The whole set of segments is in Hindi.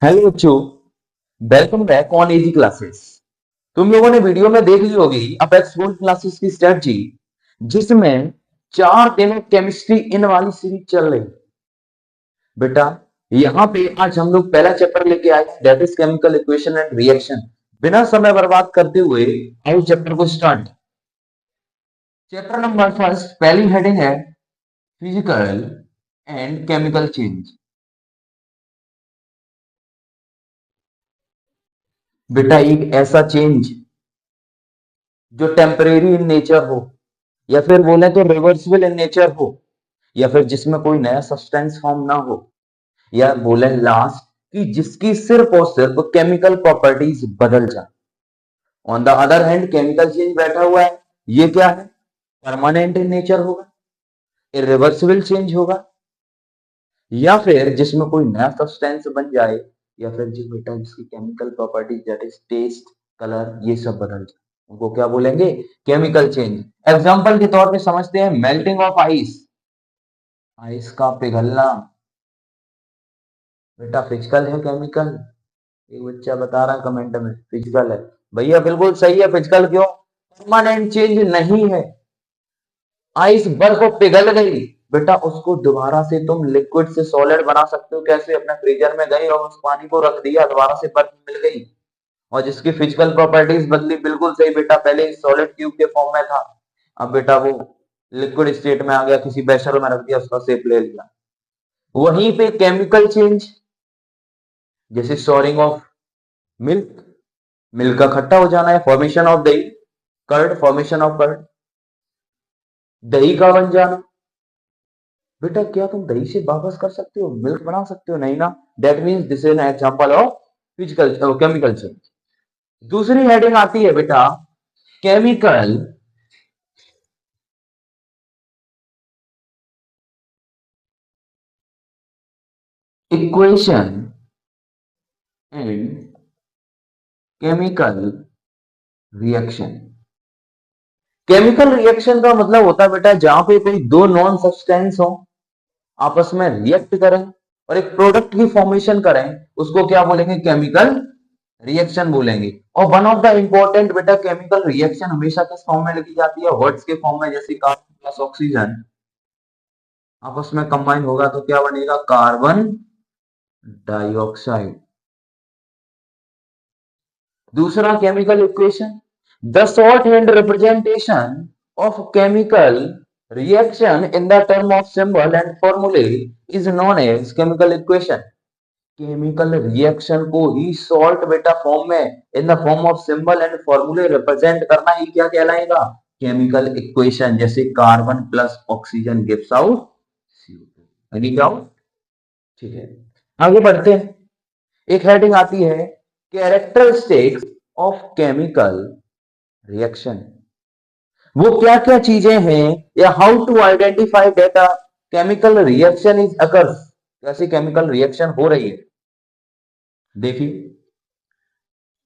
हेलो बच्चों, welcome back on AG classes. तुम लोगों ने वीडियो में देख ली होगी अपेक्स गोल्ड क्लासेस की स्ट्रेटजी, जिसमें 4 दिन ऑफ केमिस्ट्री इन वाली सीरीज चल रही है। बेटा, यहाँ पे आज हम लोग पहला चैप्टर लेके आए, that is chemical equation and reaction. बिना समय बर्बाद करते हुए आओ चैप्टर को स्टार्ट। चैप्टर नंबर फर्स्ट, पहली हेडिंग है फिजिकल एंड केमिकल चेंज। बेटा, एक ऐसा चेंज जो टेम्परेरी इन नेचर हो, या फिर बोले तो रिवर्सिबल इन नेचर हो, या फिर जिसमें कोई नया सब्सटेंस फॉर्म ना हो, या बोले लास्ट कि जिसकी सिर्फ और सिर्फ केमिकल प्रॉपर्टीज बदल जाए। On the other hand chemical change बैठा हुआ है, ये क्या है? परमानेंट इन नेचर होगा, इरिवर्सिबल चेंज होगा, या फिर जिसमें कोई नया सब्सटेंस बन जाए, या फिर जो बेटा जिसकी chemical properties that is taste, colour, ये सब बदल जाए, उनको क्या बोलेंगे? Chemical change. एग्जांपल के तौर पे समझते हैं मेल्टिंग ऑफ आइस, आइस का पिघलना। बेटा फिजिकल है केमिकल? एक बच्चा बता रहा है कमेंट में फिजिकल है। भैया बिल्कुल सही है, फिजिकल क्यों? परमानेंट चेंज नहीं है। आइस बर्फ पिघल गई, बेटा उसको दोबारा से तुम लिक्विड से सॉलिड बना सकते हो। कैसे? अपने फ्रीजर में गई और उस पानी को रख दिया, दोबारा से बर्फ मिल गई और जिसकी फिजिकल प्रॉपर्टीज बदली। बिल्कुल सही बेटा, पहले सॉलिड क्यूब के फॉर्म में था, अब बेटा वो लिक्विड स्टेट में आ गया, किसी बेशर में रख दिया, उसका शेप ले लिया। वहीं पे केमिकल चेंज, जैसे सॉरिंग ऑफ मिल्क, मिल्क का खट्टा हो जाना है, फॉर्मेशन ऑफ दही, कर्ड, फॉर्मेशन ऑफ कर्ड, दही का बन जाना। बेटा क्या तुम दही से वापस कर सकते हो, मिल्क बना सकते हो? नहीं ना। That means this is an example of physical chemical change. दूसरी हेडिंग आती है बेटा chemical equation and chemical reaction. Chemical reaction का मतलब होता है बेटा जहां पे कोई दो नॉन सब्सटेंस हो, आपस में रिएक्ट करें और एक प्रोडक्ट की फॉर्मेशन करें, उसको क्या बोलेंगे? केमिकल रिएक्शन बोलेंगे। और वन ऑफ द इंपॉर्टेंट बेटा केमिकल रिएक्शन हमेशा किस फॉर्म में लिखी जाती है? वर्ड्स के फॉर्म में। जैसे कार्बन प्लस ऑक्सीजन आपस में कंबाइन होगा तो क्या बनेगा? Carbon dioxide. दूसरा chemical equation, the short hand representation of chemical reaction in the term of symbol and formulae is known as chemical equation. Chemical reaction को ही सॉल्ट बेटा फॉर्म में, in the form of symbol and formulae represent करना ही क्या कहलाएगा? Chemical equation. जैसे carbon plus oxygen gives out CO2। Any doubt? ठीक है, आगे बढ़ते हैं। एक हेडिंग आती है कैरेक्टरिस्टिक्स ऑफ केमिकल रिएक्शन। वो क्या क्या चीजें हैं, या how to identify that chemical reaction is occurs, कैसी केमिकल रिएक्शन हो रही है। देखिए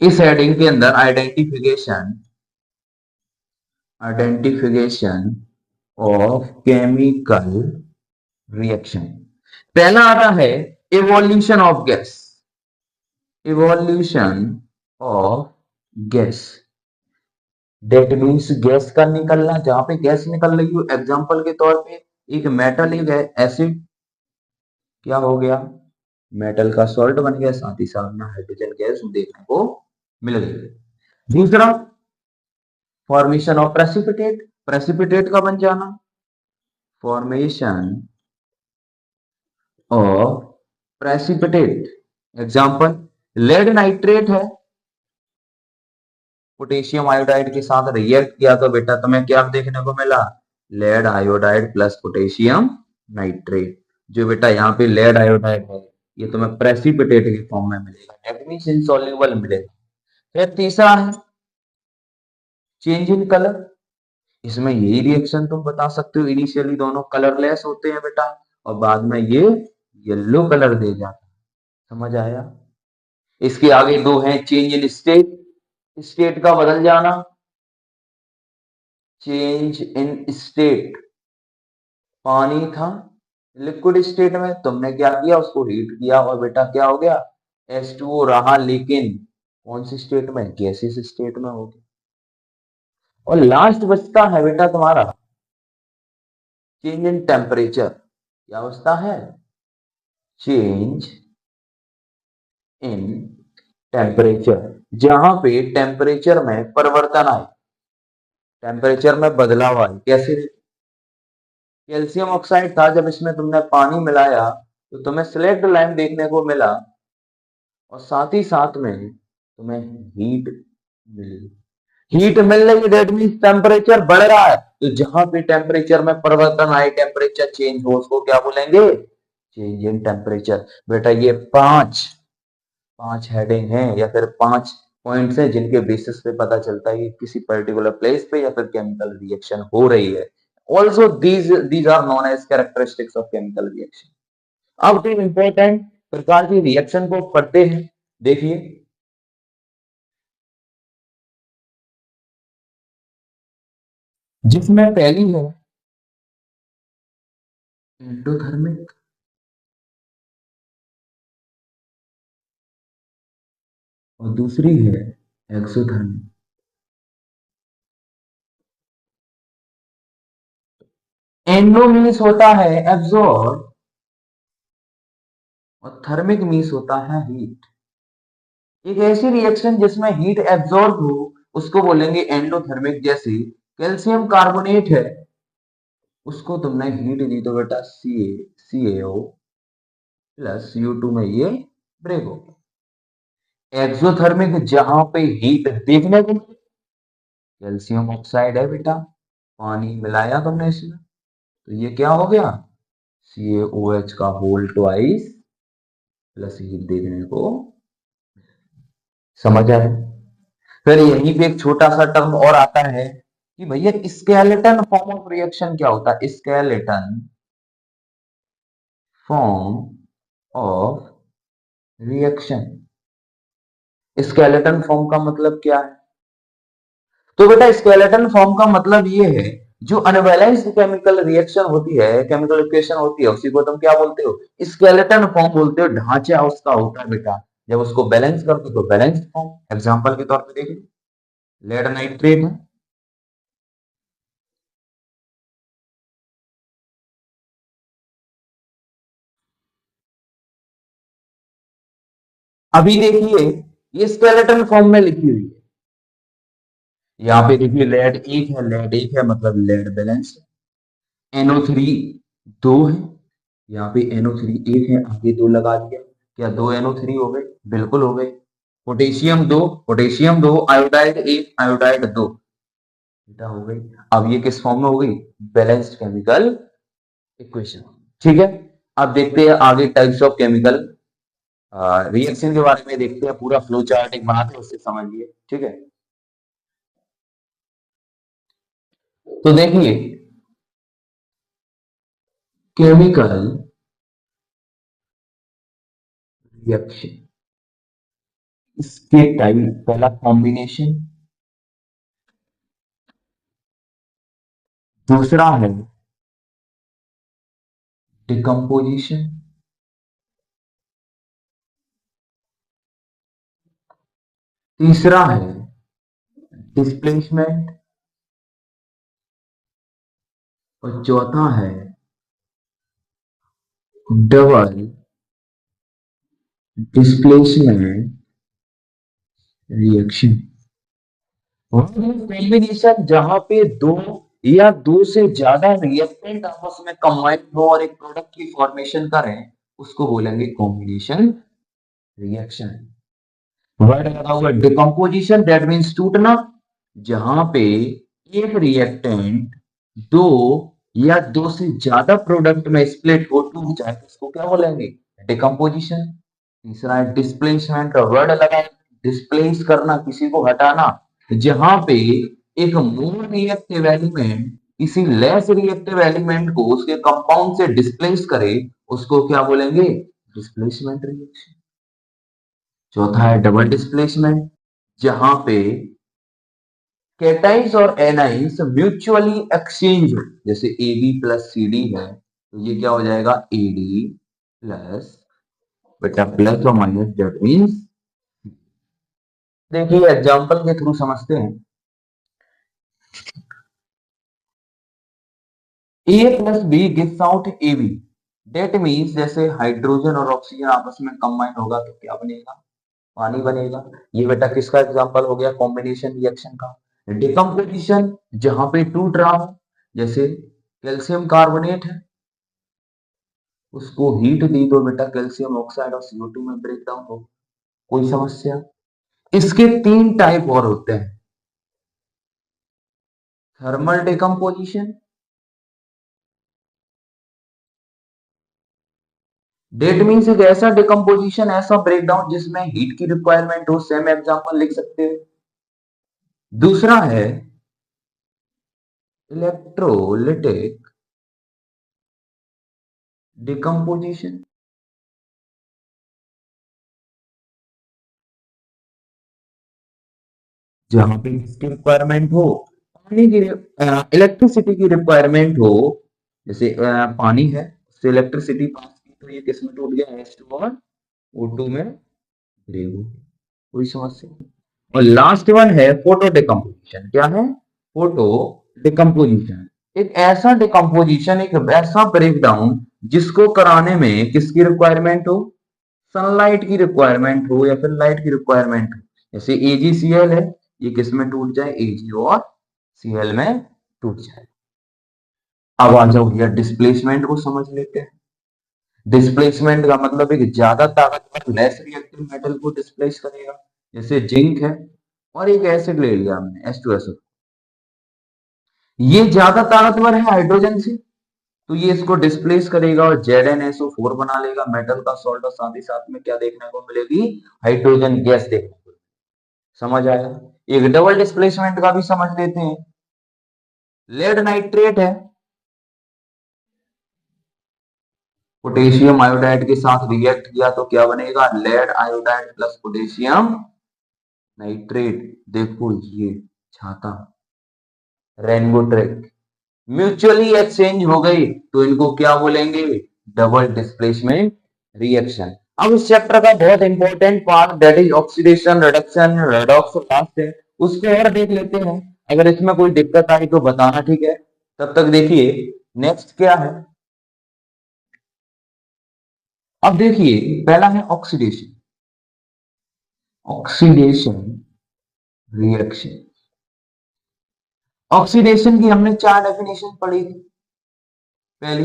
इस हेडिंग के अंदर identification, identification of chemical reaction. पहला आता है evolution of gas, evolution of gas. That means gas का निकलना, जहां पे गैस निकल रही हो। एग्जांपल के तौर पे एक मेटल, एक एसिड, क्या हो गया? मेटल का सॉल्ट बन गया, साथ ही साथ में हाइड्रोजन गैस देखने को मिल गई। दूसरा फॉर्मेशन ऑफ प्रेसिपिटेट, प्रेसिपिटेट का बन जाना, formation of precipitate. Example lead nitrate है, पोटेशियम आयोडाइड के साथ रिएक्ट किया तो बेटा तुम्हें क्या देखने को मिला? Lead iodide plus potassium nitrate. जो बेटा यहाँ पे लेड आयोडाइड है, ये तुम्हें प्रेसिपिटेट के फॉर्म में मिलेगा, दैट मींस इनसॉल्युबल मिलेगा। फिर तीसरा है चेंज इन कलर। इसमें यही रिएक्शन तुम बता सकते हो, इनिशियली दोनों कलरलेस होते हैं बेटा, और बाद में ये येलो कलर दे जाता है। समझ आया? इसके आगे दो हैं चेंज इन स्टेट, स्टेट का बदल जाना, चेंज इन स्टेट। पानी था लिक्विड स्टेट में, तुमने क्या किया? उसको हीट किया और बेटा क्या हो गया? H2O रहा, लेकिन कौन सी स्टेट में, गैसियस स्टेट में होगी। और लास्ट बचता है बेटा तुम्हारा चेंज इन टेम्परेचर। क्या बचता है? चेंज इन टेम्परेचर, जहां पे टेम्परेचर में परिवर्तन आए, टेम्परेचर में बदलाव आए। कैसे? कैल्शियम ऑक्साइड था, जब इसमें तुमने पानी मिलाया तो तुम्हें सिलेक्ट लाइन देखने को मिला, और साथ ही साथ में तुम्हें हीट मिली। हीट मिल रही है, दैट मीन्स टेम्परेचर बढ़ रहा है। तो जहां भी टेम्परेचर में परिवर्तन आए, टेम्परेचर चेंज हो, उसको क्या बोलेंगे? Change in temperature. बेटा ये पांच पांच हेडिंग हैं या फिर पांच पॉइंट्स हैं जिनके बेसिस पे पता चलता है कि किसी पर्टिकुलर प्लेस पे या फिर केमिकल रिएक्शन हो रही है। Also these are known as characteristics of chemical reaction. अब तीन इंपॉर्टेंट प्रकार की रिएक्शन को पढ़ते हैं। देखिए, जिसमें पहली है एंडोथर्मिक, और दूसरी है एक्सोथर्मिक। एंडो मीन्स होता है एब्जॉर्ब, और थर्मिक मीन्स होता है हीट। एक ऐसी रिएक्शन जिसमें हीट एब्जॉर्ब हो उसको बोलेंगे एंडोथर्मिक। जैसे कैल्शियम कार्बोनेट है, उसको तुमने हीट दी तो बेटा CaO प्लस U2 में ये ब्रेक हो गया। एक्सोथर्मिक, जहां पे हीट देखने को, कैल्शियम ऑक्साइड है बेटा, पानी मिलाया तुमने इसमें तो ये क्या हो गया? CaOH का होल ट्वाइस प्लस हीट देखने को। समझ आए? फिर यहीं पे एक छोटा सा टर्म और आता है कि भैया स्केलेटन फॉर्म ऑफ रिएक्शन क्या होता है? Skeleton form of reaction. Skeleton form का मतलब क्या है? तो बेटा स्केलेटन फॉर्म का मतलब ये है, जो अनबैलेंस्ड केमिकल रिएक्शन होती है, केमिकल इक्वेशन होती है, उसी को तुम क्या बोलते हो? स्केलेटन फॉर्म बोलते हो। ढांचा उसका होता है बेटा, जब उसको बैलेंस कर दो तो बैलेंस्ड फॉर्म। एग्जांपल के तौर पे देखिए, लेड नाइट्रेट है, अभी देखिए ये स्केलेटन फॉर्म में लिखी हुई है। यहाँ पे देखिए लेड एक है, लेड एक है मतलब लेड बैलेंस। NO3 दो है, यहाँ पे NO3 एक है, आगे दो लगा दिया, क्या दो NO3 हो गए? बिल्कुल हो गए। पोटेशियम दो, आयोडाइड एक, आयोडाइड दो, बेटा हो गई। अब ये किस फॉर्म में हो गई? Balanced chemical equation. ठीक है, अब देखते हैं आगे टाइप्स ऑफ केमिकल रिएक्शन के बारे में देखते हैं। पूरा फ्लो चार्ट एक बनाते हैं, उससे समझिए। ठीक है, तो देखिए केमिकल रिएक्शन, इसके टाइप, पहला कॉम्बिनेशन, दूसरा है डिकम्पोजिशन, तीसरा है डिस्प्लेसमेंट, और चौथा है डबल डिस्प्लेसमेंट रिएक्शन। कॉम्बिनेशन जहां पे दो या दो से ज्यादा रिएक्टेंट आपस में कंबाइन हो और एक प्रोडक्ट की फॉर्मेशन करें, उसको बोलेंगे कॉम्बिनेशन रिएक्शन। वर्ड लगा हुआ डिकम्पोजिशन, दैट मीन्स टूटना, जहां पे एक रिएक्टेंट दो या दो से ज्यादा प्रोडक्ट में स्प्लिट हो, टूट जाए, तो उसको क्या बोलेंगे? डिकम्पोजिशन। तीसरा है डिस्प्लेसमेंट, वर्ड लगा डिस्प्लेस करना, किसी को हटाना, जहां पे एक मोर रिएक्टिव एलिमेंट किसी लेस रिएक्टिव एलिमेंट को उसके कंपाउंड से डिस्प्लेस करे, उसको क्या बोलेंगे? Displacement reaction. चौथा है डबल डिस्प्लेसमेंट, जहां पे कैटाइंस और एनाइंस म्यूचुअली एक्सचेंज हो, जैसे AB प्लस CD है तो ये क्या हो जाएगा? AD प्लस बेटा प्लस और माइनस दैट मीन्स, देखिए एग्जांपल के थ्रू समझते हैं। A plus B gives out A B, that means जैसे हाइड्रोजन और ऑक्सीजन आपस में कंबाइन होगा तो क्या बनेगा, पानी बनेगा। ये बेटा किसका एग्जांपल हो गया, कॉम्बिनेशन रिएक्शन का। डिकम्पोजिशन जहां पे टूट रहा हो, जैसे कैल्शियम कार्बोनेट है, उसको हीट दी तो बेटा कैल्शियम ऑक्साइड और CO2 में ब्रेक डाउन हो, कोई समस्या। इसके तीन टाइप और होते हैं, थर्मल डिकम्पोजिशन, डेट मीन्स एक ऐसा डिकम्पोजिशन, ऐसा ब्रेकडाउन जिसमें हीट की रिक्वायरमेंट हो, सेम एग्जांपल लिख सकते हैं। दूसरा है इलेक्ट्रोलिटिक डिकम्पोजिशन, जहां पे इसकी रिक्वायरमेंट हो, पानी की इलेक्ट्रिसिटी की रिक्वायरमेंट हो, जैसे पानी है उससे इलेक्ट्रिसिटी पास की तो ये किसमें टूट गया, H2 और O2 में ब्रेक हो, कोई समस्या नहीं। और लास्ट वन है फोटो डिकम्पोजिशन, क्या है, फोटो डिकम्पोजिशन, एक ऐसा डिकम्पोजिशन, एक ऐसा ब्रेकडाउन जिसको कराने में किसकी रिक्वायरमेंट हो, सनलाइट की रिक्वायरमेंट हो या फिर लाइट की रिक्वायरमेंट हो। जैसे AgCl है, ये किस में टूट जाए, Ag और Cl में टूट जाए। अब आ जाओ भैया डिस्प्लेसमेंट को समझ लेते हैं। डिस्प्लेसमेंट का मतलब एक ज्यादा ताकतवर लेस रिएक्टिव मेटल को डिस्प्लेस करेगा, जैसे जिंक है और एक एसिड ले लिया हमने H2SO, ये ज्यादा ताकतवर है हाइड्रोजन से, तो ये इसको डिस्प्लेस करेगा और ZnSO4 बना लेगा मेटल का सॉल्ट, और साथ ही साथ में क्या देखने को मिलेगी, हाइड्रोजन गैस देखने को। समझ आया। एक डबल डिस्प्लेसमेंट का भी समझ लेते हैं। लेड नाइट्रेट है, पोटेशियम आयोडाइड के साथ रिएक्ट किया तो क्या बनेगा, lead iodide plus potassium nitrate. देखो ये छाता, रेनबो ट्रैक, म्यूचुअली एक्सचेंज हो गई तो इनको क्या बोलेंगे, डबल डिस्प्लेसमेंट रिएक्शन। अब इस चैप्टर का बहुत important part that is oxidation reduction redox last है, उसको और देख लेते हैं। अगर इसमें कोई दिक्कत आई तो बताना, ठीक है। तब तक देखिए नेक्स्ट क्या है। अब देखिए पहला है ऑक्सीडेशन, ऑक्सीडेशन रिएक्शन। ऑक्सीडेशन की हमने चार डेफिनेशन पढ़ी थी। पहली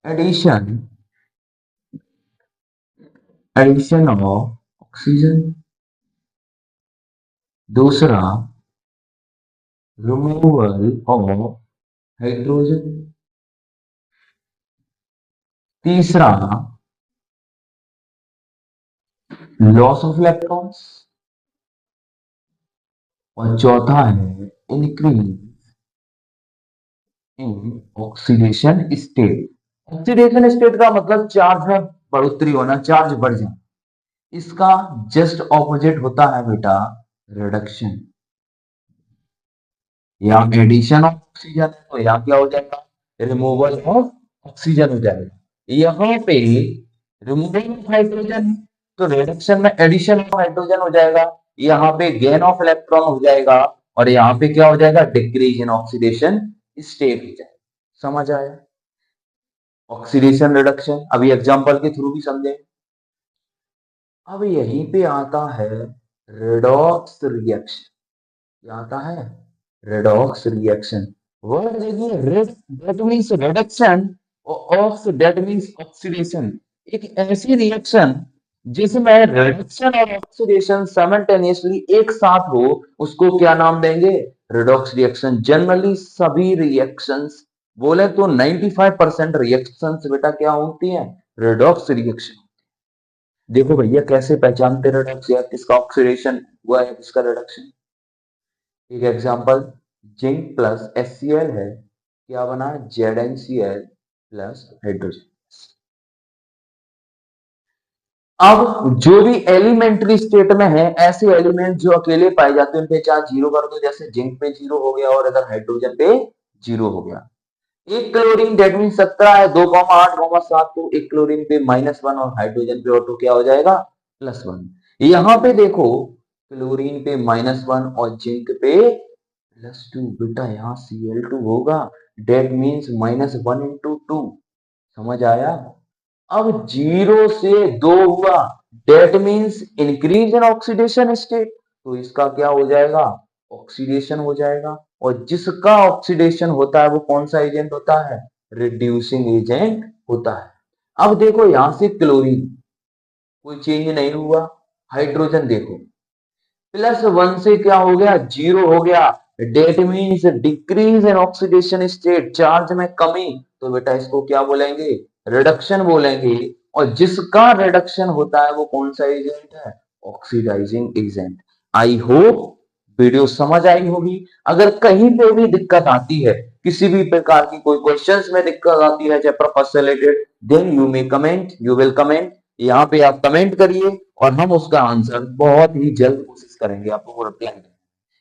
एडिशन, एडिशन ऑफ ऑक्सीजन। दूसरा रिमूवल ऑफ हाइड्रोजन। तीसरा लॉस ऑफ इलेक्ट्रॉन्स। और चौथा है increase in oxidation state. Oxidation state का मतलब चार्ज में बढ़ोतरी होना, चार्ज बढ़ जाना। इसका जस्ट ऑपोजिट होता है बेटा रिडक्शन। या एडिशन ऑफ ऑक्सीजन तो यहाँ क्या हो जाएगा, रिमूवल ऑफ ऑक्सीजन हो जाएगा। यहाँ पे रिमूवल ऑफ हाइड्रोजन तो रिडक्शन में एडिशन ऑफ हाइड्रोजन हो जाएगा। यहाँ पे गेन ऑफ इलेक्ट्रॉन हो जाएगा और यहाँ पे क्या हो जाएगा, डिक्रीज इन ऑक्सीडेशन स्टेट हो जाएगा। समझ आया, ऑक्सीडेशन रिडक्शन अभी एग्जांपल के थ्रू भी समझे। अब यहीं पे आता है रेडॉक्स रिएक्शन, आता है रेडॉक्स रिएक्शन। वर्ड देखिए, red that means reduction, ox that means oxidation. एक ऐसी रिएक्शन जिसमें रिडक्शन और ऑक्सीडेशन साइमल्टेनियसली एक साथ हो, उसको क्या नाम देंगे, रेडॉक्स रिएक्शन। जनरली सभी रिएक्शंस बोले तो 95% रिएक्शंस बेटा क्या होती हैं, रेडॉक्स रिएक्शन। देखो भैया कैसे पहचानते रेडॉक्स, या किसका ऑक्सीडेशन हुआ है किसका रिडक्शन। एक एग्जांपल, जिंक प्लस HCl है, क्या बना, ZnCl प्लस हाइड्रोजन। अब जो भी एलिमेंट्री स्टेट में है, ऐसे एलिमेंट जो अकेले पाए जाते हैं उनके चार्ज जीरो कर दो, जैसे जिंक पे जीरो हो गया और इधर हाइड्रोजन पे जीरो हो गया। एक क्लोरीन डेट मीन 17 है, 2,8,7, तो एक क्लोरीन पे -1 और हाइड्रोजन पे ऑटो क्या हो जाएगा +1। यहाँ पे देखो क्लोरीन पे -1 और जिंक पे +2, बेटा यहाँ Cl2 होगा, डेट मीन्स -1 इंटू 2, समझ आया। अब 0 से 2 हुआ, that means increase in oxidation state, तो इसका क्या हो जाएगा ऑक्सीडेशन हो जाएगा, और जिसका ऑक्सीडेशन होता है वो कौन सा एजेंट होता है रिड्यूसिंग एजेंट होता है। अब देखो यहां से क्लोरीन कोई चेंज नहीं हुआ, हाइड्रोजन देखो +1 से क्या हो गया 0 हो गया, that means decrease in oxidation state, charge में कमी, तो बेटा इसको क्या बोलेंगे रिडक्शन बोलेंगे, और जिसका रिडक्शन होता है वो कौन सा एजेंट है oxidising agent. I hope video समझ आई होगी। अगर कहीं पे भी दिक्कत आती है, किसी भी प्रकार की कोई क्वेश्चंस में दिक्कत आती है चैप्टर फर्स्ट से related, then you may comment, you will comment, यहाँ पे आप कमेंट करिए और हम उसका आंसर बहुत ही जल्द कोशिश करेंगे आपको रिप्लाई देने,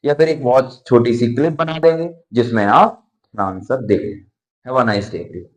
या फिर एक बहुत छोटी सी क्लिप बना देंगे जिसमें आप अपना आंसर देख लें। Have a nice day.